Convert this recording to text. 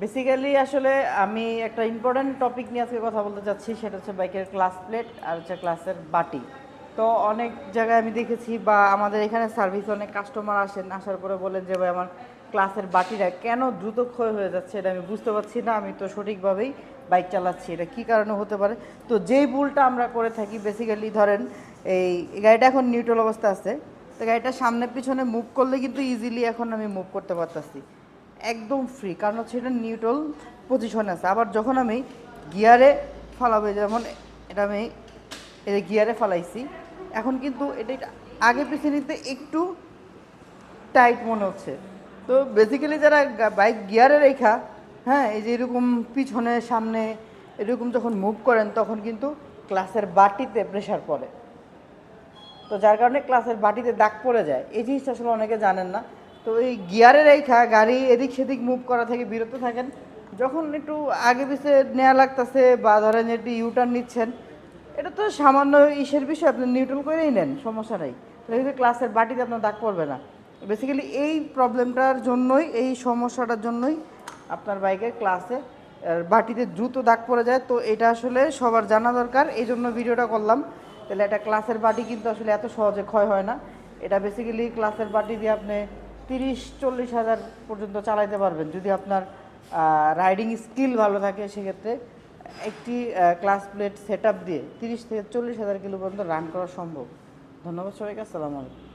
Basically আসলে আমি একটা ইম্পর্ট্যান্ট টপিক নিয়ে আজকে কথা বলতে চাচ্ছি, সেটা হচ্ছে বাইকের ক্লাস প্লেট আর হচ্ছে ক্লাসের বাটি। তো অনেক জায়গায় আমি দেখেছি বা আমাদের এখানে সার্ভিস অনেক কাস্টমার আসেন, আসার পরে বলেন যে ভাই আমার ক্লাসের বাটিটা কেন দ্রুত ক্ষয় হয়ে যাচ্ছে, এটা আমি বুঝতে পারছি না, আমি তো সঠিকভাবেই বাইক চালাচ্ছি, এটা কী কারণে হতে পারে। তো যেই ভুলটা আমরা করে থাকি বেসিক্যালি ধরেন এই গাড়িটা এখন নিউট্রাল অবস্থা আছে, তো গাড়িটা সামনে পিছনে মুভ করলে কিন্তু ইজিলি এখন আমি মুভ করতে পারতাছি একদম ফ্রি, কারণ হচ্ছে এটা নিউট্রাল পজিশনে আছে। আবার যখন আমি গিয়ারে ফালাবো, যেমন এটা আমি এই গিয়ারে ফালাইছি, এখন কিন্তু এটা আগে পিছিয়ে নিতে একটু টাইট মনে হচ্ছে। তো বেসিক্যালি যারা বাইক গিয়ারে রেখা, হ্যাঁ, এই যে এরকম পিছনে সামনে এরকম যখন মুভ করেন তখন কিন্তু ক্লাসের বাটিতে প্রেশার পড়ে, তো যার কারণে ক্লাসের বাটিতে দাগ পড়ে যায়। এই জিনিসটা আসলে অনেকে জানেন না। তো এই গিয়ারে রেখা গাড়ি এদিক সেদিক মুভ করা থেকে বিরত থাকেন। যখন একটু আগে পিছে নেওয়া লাগতেছে বা ধরেন একটু ইউটার্ন নিচ্ছেন, এটা তো সামান্য ইসের বিষয়, আপনি নিউট্রাল করেই নেন, সমস্যা নেই, তাহলে কিন্তু ক্লাসের বাটিতে আপনার দাগ পড়বে না। বেসিক্যালি এই প্রবলেমটার জন্যই, এই সমস্যাটার জন্যই আপনার বাইকের ক্লাসে বাটিতে দ্রুত দাগ পড়ে যায়। তো এটা আসলে সবার জানা দরকার, এই জন্য ভিডিওটা করলাম। তাহলে একটা ক্লাসের বাটি কিন্তু আসলে এত সহজে ক্ষয় হয় না। এটা বেসিক্যালি ক্লাসের বাটি দিয়ে আপনি 30-40 হাজার পর্যন্ত চালাইতে পারবেন যদি আপনার রাইডিং স্কিল ভালো থাকে। সেক্ষেত্রে একটি ক্লাস প্লেট সেট আপ দিয়ে 30 থেকে 40 হাজার কিলো পর্যন্ত রান করা সম্ভব। ধন্যবাদ সবাইকে, আসসালামু আলাইকুম।